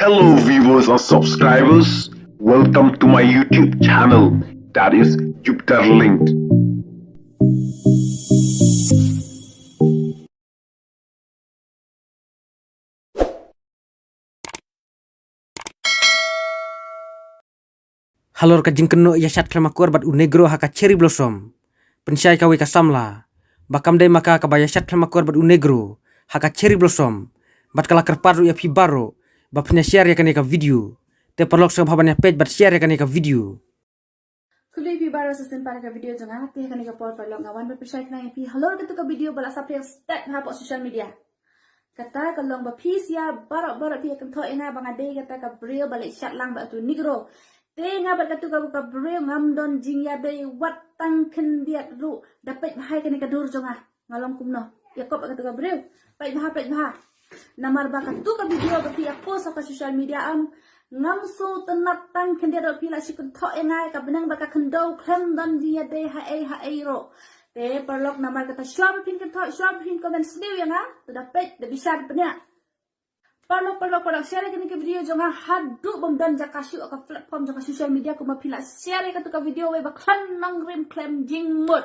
Hello viewers and subscribers, welcome to my YouTube channel, that is Jupiter Linked. Halor ka jingkeno ya shat klama korbat u negro haka cherry blossom. Pensyai kawe ka samla. Bakam dai maka ka baya shat klama korbat u negro haka cherry blossom. Bat kala kerparu ya pibaro. Ba punya share ya kaneka video. Te perlok sa bhaban ya page bat share ya kaneka video. Kulay pibaro sa simpan ka video jangan hati kaneka por perlok ngawan berpersai kana pi halor ka ka video bala sa page step ha po social media. Kata kalong ba pisia barok pi kan tho ina bangade kata ka brio balik shat lang ba tu negro. Tengah berkatu ka brio ngam don jingya dei wat tang ken diat ru dapat bahai kan ka dur jonga ngalong kumno ya kop berkatu ka brio pai bah namar bakatu ka video bati aku sa ka social media am ngam su tenat tang ken diat pi la sikun tho enai ka benang baka kendo klem don jingya dei ha ai ro te perlok namar kata shop pin ka tho shop pin comment sniu ya na tu dapat de bisa penya Perlok share ke video jangan hadu bomdan jakasyu ke platform jaka social media kuma pila share ke video we baklan nang rim claim jingmut